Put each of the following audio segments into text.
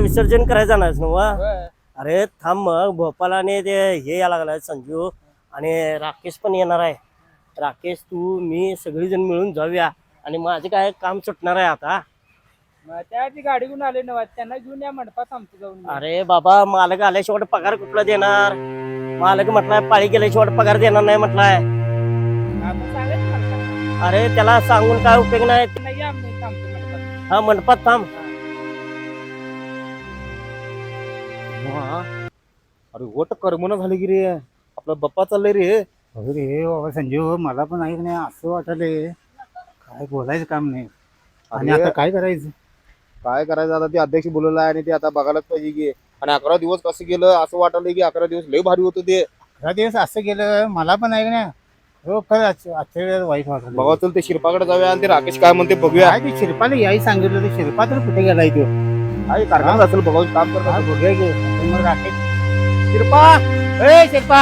विसर्जन करायचं जाणारच ना वा? होय. अरे थांब मग भोपाळाने ते हे यायला लागलाय संजू आणि राकेश पण येणार आहे. राकेश तू मी सगळीजण मिळून जाऊया आणि माझे काय काम सुटणार आहे आता. मग त्या ती गाडी घेऊन आले ना त्यांना घेऊन या मंडपात आमचं जाऊन ये. अरे बाबा मालक आल्याशिवाय पगार कुठला देणार? मालक म्हटलाय पाळी केल्याशिवाय पगार देणार नाही म्हटलाय. आपण सांगायचं मला. अरे त्याला सांगून काय उपयोग नाही. नाही या आम्ही थांबतो मंडपात. हा मंडपात थांब. अरे वोट करमना झाले की रे आपला बाप्पा चाललंय रे. अरे बाबा संजीव मला पण ऐक नाही असं वाटलंय काय बोलायचं काम नाही. आणि अरे, आता काय करायचं? काय करायचं आता ते अध्यक्ष बोलवलं आहे आणि ते आता बघायलाच पाहिजे की. आणि 11 दिवस कसं गेलं असं वाटलं की 11 दिवस लय भारी होतं ते. 11 दिवस असं गेलं मला पण ऐक नाही हो खरं आश्चर्य वाईट वाटलं. बघा चल ते शिरपाकडे जाऊया आणि ते राकेश काय म्हणते बघूया. काय ते शिरपाला याही सांगितलं ते शिरपा तर कुठे गेलाय तो? काय कारखाना असेल बघा काम हा करतात. बघूया की. मग राकेश शिरपा ए शिरपा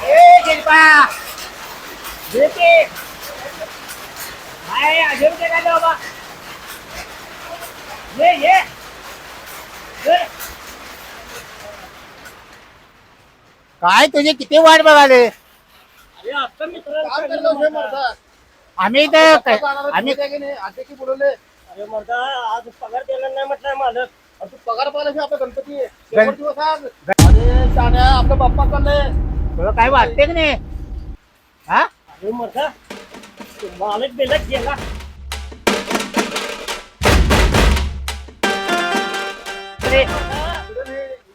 ए शिरपा येते. काय अजून काय झालं बाबा? ये ये. काय तुझे किती वाट बघाले? अरे आता मित्र काम करलं हे मर्दा. आम्ही तर आम्ही अध्यक्ष बोलवले अरे मर्दा आज पगार देणार नाही म्हटलाय मालक. आणि तू पगार पाहिला आपला गणपती आहे. शेवट दिवस आज. अरे शाण्या आपला बाप्पा चाललंय. तुला काय वाटते की नाही? हा अरे मर्दा मालक बेलक गेला.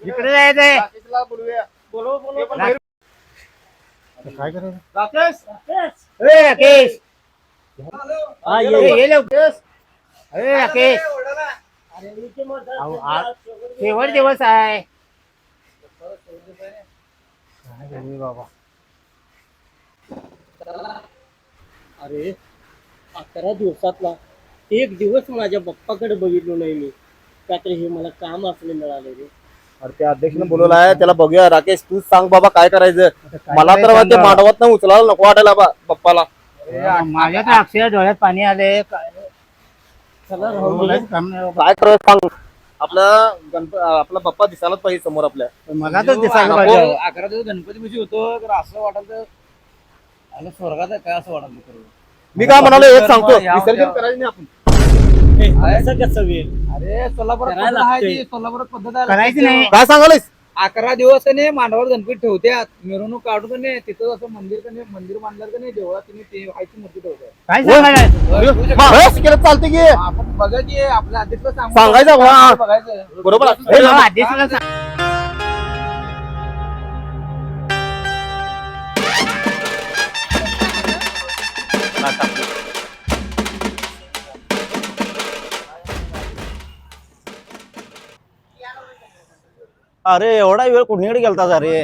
इकडे जायचंय. राकेशला बोलूया. बोलव बोलव ते पण बाहेर. काय करायचं? राकेश राकेश. ए राकेश हा ये ये ये लवकर. ए राकेश अरे इथे मर्दा अहो, शेवट दिवस आहे. काय करू बाबा? अरे 11 दिवसातला एक दिवस माझ्या बाप्पाकडे बघितलो नाही मी. काहीतरी हे मला काम असले मिळाले रे. अरे त्या अध्यक्षाने बोलवलं आहे त्याला बघूया. राकेश तूच सांग बाबा काय करायचं. काय मला तर काय ते सांगा? मांडवात ना उचलायला नको वाटायला बाप्पाला. माझ्या तर अक्षर डोळ्यात पाणी आले. चला राहू दे. बोलायचं काम नाही बाबा. काय करायचं सांग. आपला बाप्पा दिसायलाच पाहिजे समोर आपल्या. मला तर दिसायला पाहिजे. 11 दिवस गणपती मध्ये होतो तर असं वाटलं आणि स्वर्गात आहे काय असं वाटलं. मी काय म्हणालो एक सांगतो विसर्जन करायचं नाही आपण. ए, असं कसं होईल? अरे सोलापुरात करायला पद्धत आहे लागतंय. ती, सोलापुरात पद्धत आहे. करायचं नाही. काय सांगायलास? 11 दिवस नाही मांडवावर गणपती ठेवत्यात मिरवणूक काढून का नाही तिथं असं मंदिर बांधलं का नाही देवळात तुम्ही ते आईची मूर्ती ठेवताय. काय सांगायचं? महाराज केलं चालते की आपण बघायची आपल्या अध्यक्ष सांगायचं बा. बघायचं. बरोबर आहे. हे हे बाबा, ना, आदेशाला सांग. अरे एवढा वेळ कुणीकडे गेलता रे?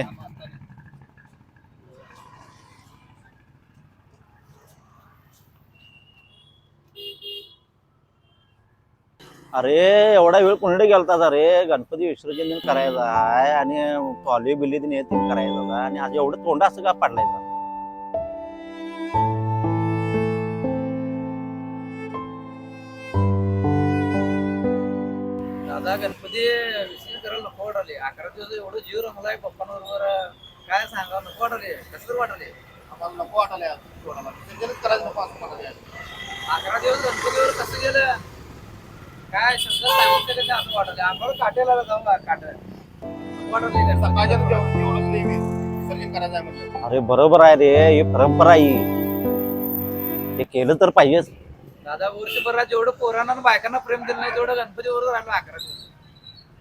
अरे एवढा वेळ कुणीकडे गेलता रे? गणपती विसर्जन करायचा आहे आणि टॉली बिल्ली करायचा आणि आज एवढं तोंड असं का पाडलायचा? दादा गणपती विसर्जन करायला नको वाटले. 11 दिवस एवढं जीव रमलाय पप्पांबरोबर काय सांगा नको वाटले. कसं वाटले? आम्हाला नको वाटायला यार. विसर्जनच करायचं नको असं म्हणाले. 11 दिवस गणपतीवर कसं गेलं काय शंकर सांगितलं का असं वाटलं. आम्हाला काट्याला जाऊन काट वाटले. सकाळच्या तेवढंच नाही विसर्जन करायचं आहे म्हणजे. अरे बरोबर आहे रे, ही परंपरा आहे. ते केलं तर पाहिजेच. दादा वर्षभरात जेवढं पोरांना आणि बायकांना प्रेम दिलं नाही तेवढं गणपतीवर आम्ही 11 दिवस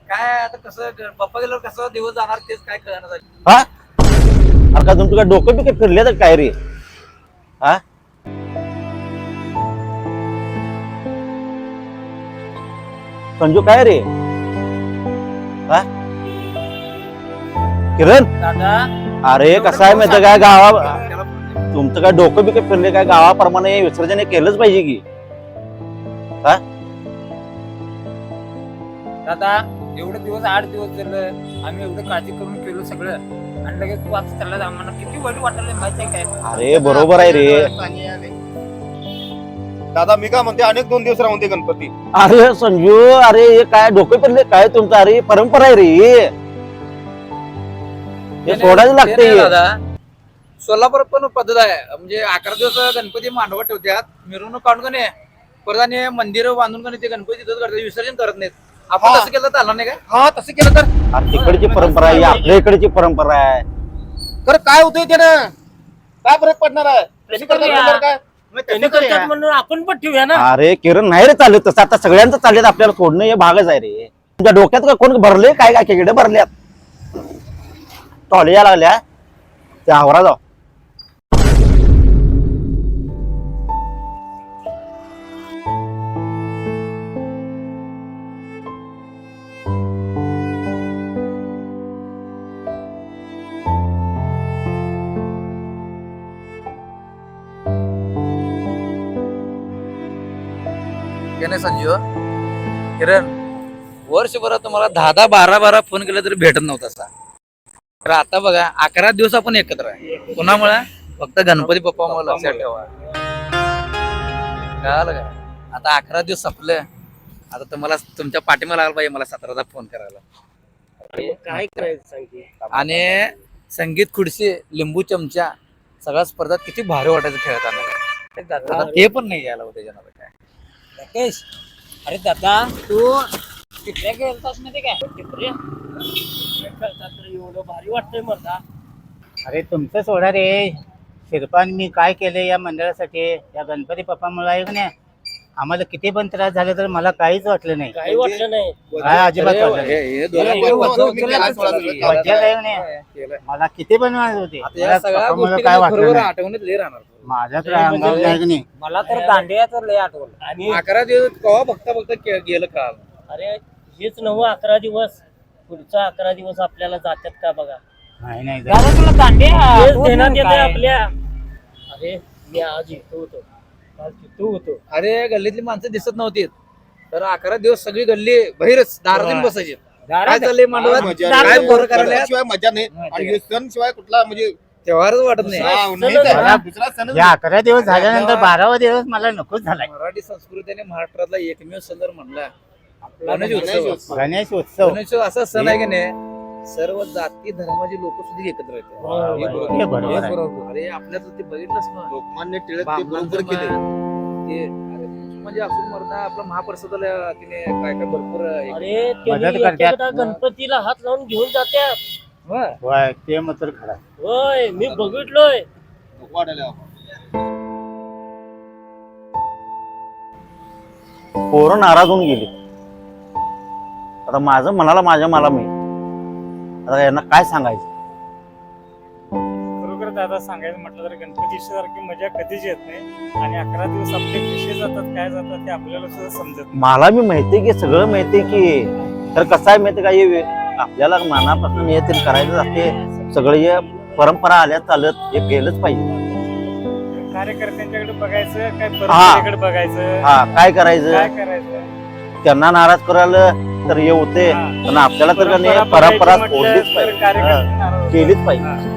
काय आता कसं बाप्पा गेल्यावर कसं दिवस जाणार तेच काय कळणार झालं. हा अरे का तुमचं काय डोकं बिकट फिरले तर काय रे? हा संजू काय रे? हा किरण दादा अरे कसं आहे माहिती काय तुमचं काय डोकं बिकट फिरले काय? गावाप्रमाणे विसर्जन हे केलंच पाहिजे की. दादा एवढे दिवस 8 दिवस झालं आम्ही एवढं काळजी करून केलं सगळं आणि लगेच तू आता चालला आम्हाला किती वाईट वाटलं माहिती आहे काय? अरे बरोबर आहे रे. पाणी आले. दादा मी काय म्हणते अनेक 2 दिवस राहून दे गणपती. अरे संजू, अरे हे काय डोके पडले काय तुमचं? अरे परंपरा आहे रे हे सोडायला लागते. ते नाही दादा, सोलापूरात पण पद्धत आहे, म्हणजे 11 दिवस गणपती मांडवात ठेवतात, मिरवणूक काढून का नाही परत आणि मंदिर बांधून का नाही ते गणपती तिथंच करतात, विसर्जन करत नाहीत. आपण हा. तसं केलं तर चालणार नाही काय? हा तसं केलं तर अरे तिकडची परंपरा आहे, आपल्या इकडची परंपरा आहे. तर काय होतंय त्यानं? काय फरक पडणार आहे? तशी करतात करूया. म्हणल्यावर काय? त्यांनी करतात म्हणून आपण पण ठेवूया ना. अरे किरण नाही रे चालत तसं, आता सगळ्यांचं चालत, आपल्याला सोडणं हे भागच आहे रे. तुमच्या डोक्यात का कोण भरले काय काय किडे भरल्यात टॉले या लागल्या त्या आवरा जाऊ. काय नाही संजीव, किरण वर्षभरात तुम्हाला 10 12 फोन केला तरी भेटत नव्हता असा. तर आता बघा 11 दिवस आपण एकत्र आहे. कुणामुळे? फक्त गणपती बाप्पामुळे. लक्षात ठेवा, कळालं का? आता 11 दिवस संपले, आता तुम्हाला तुमच्या पाठीमा लागला पाहिजे मला 17दा फोन करायला. अरे काय करायचं सांग की. आणि संगीत खुर्ची, लिंबू चमचा, सगळ्या स्पर्धात किती भारी वाटायचं खेळताना. आता ते पण नाही यायला होते जनावर काय. राकेश, अरे दादा तू तिकडे गेलतास ना ते काय टिपरे खेळतात तर एवढं भारी वाटतंय मला. अरे तुमचं सोडा रे. शिरपान मी काय केले या मंडळासाठी, या गणपती बाप्पामुळे आहे की नाही, आम्हाला किती पण त्रास झाला तर मला काहीच वाटलं नाही. काही वाटलं नाही. काय अजिबात वाटलं नाही. हे दोन हे वजन तुम्ही उचललं केला सोडा तर तुम्ही. चालेल. मजा आहे की नाही? केलं. मला किती पण वाटत होते. आता या मला सगळ्या बाप्पामुळे गोष्टी काय वाटलं खरोखर नाही. आठवणीत लय राहणार. माझ्या तर अंगावर नाही की नाही. मला तर दांडियाचं लय आठवलं. आणि 11 दिवस कवा बघता गेलं काल. अरे हेच नवं 11 दिवस, पुढचा 11 दिवस आपल्याला जातात का बघा. नाही नाही दादा तुला दांडिया तेच आठवत देण्यात नाही येते काय? आपल्या. अरे मी आज इथं होतो, काल तिथं होतो. अरे गल्लीतली माणसं दिसत नव्हती, तर 11 दिवस सगळी गल्ली बाहेरच दारातून बसायची. काय चाललंय मांडवात? मजा काय नाही. पोरं करायला? शिवाय मजा नाही. आणि हे सण शिवाय कुठला म्हणजे तेव्हारच वाटत नाही. हा, नाहीच आहे. मला- दुसरा सणच या 11 दिवस झाल्यानंतर 12वा दिवस मला नकोच झालाय. मराठी संस्कृतीने महाराष्ट्रातला एकमेव सण जर म्हणला गणेश गणेश उत्सव. गणेश उत्सव गणेश असा सण आहे की नाही, सर्व जाती धर्माचे लोक सुद्धा एकत्र येतात. होय, हे होय. हे बरोबर आहे. बरोबर. अरे आपल्यात ते बघितलंच ना, लोकमान्य टिळक ते बामणांचं बरोबर केले. ते अरे म्हणजे असून मरता आपला महाप्रसादाला तिने काय काय भरपूर अरे मदत त्यांनी करतात. एकेकदा गणपतीला हात लावून घेऊन जात्यात. होय. होय, ते मात्र खरं. होय मी बघितलोय. नको वाटायला बाबा. पोरं नाराज होऊन गेली. आता माझं मनाला मला मी आता यांना काय सांगायचं. खरोखर दादा सांगायचं म्हटलं तर गणपती सारखी मजा कधीच येत नाही. आणि 11 दिवस आपले कसे जातात काय जातात ते आपल्याला सुद्धा समजत नाही. मला मी माहितीये की सगळं माहितीये की, तर कसं आहे माहिती का, हे आपल्याला मनापासून हे तरी करायचं असते. सगळं हे परंपरा आल्या चालत हे केलंच पाहिजे. कार्यकर्त्यांच्याकडे बघायचं काय परंपरेकडे बघायचं हा काय करायचं, काय करायचं. त्यांना नाराज करायला तर हे होते, हा. पण आपल्याला तर का नाही परंपरा परंपरा बघायची सोडलीच म्हटलं तर पाहिजे, कार्यकर्ते नाराज हा, होतात. केलीच पाहिजे. हा.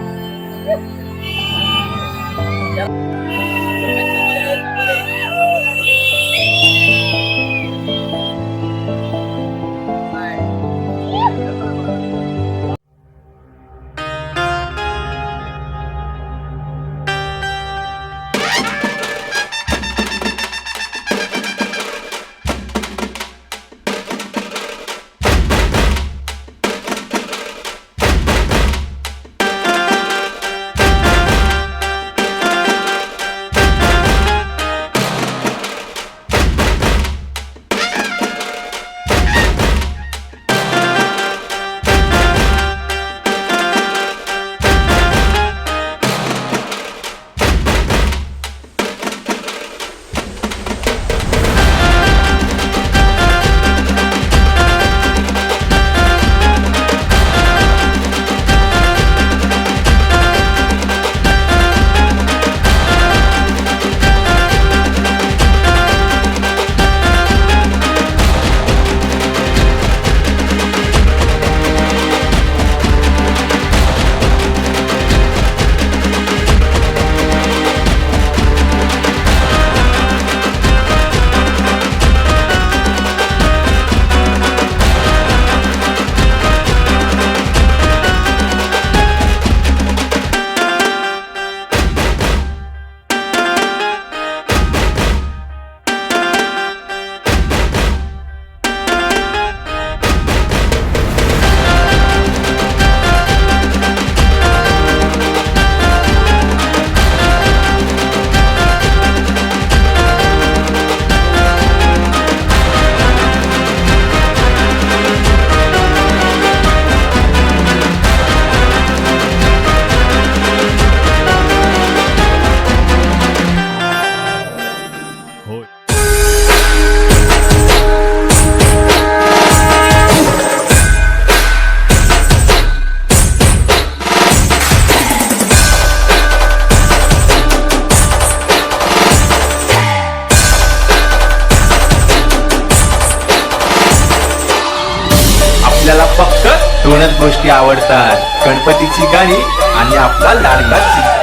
दोनच गोष्टी आवडतात, गणपतीची गाणी आणि आपला लाडका चिंटू.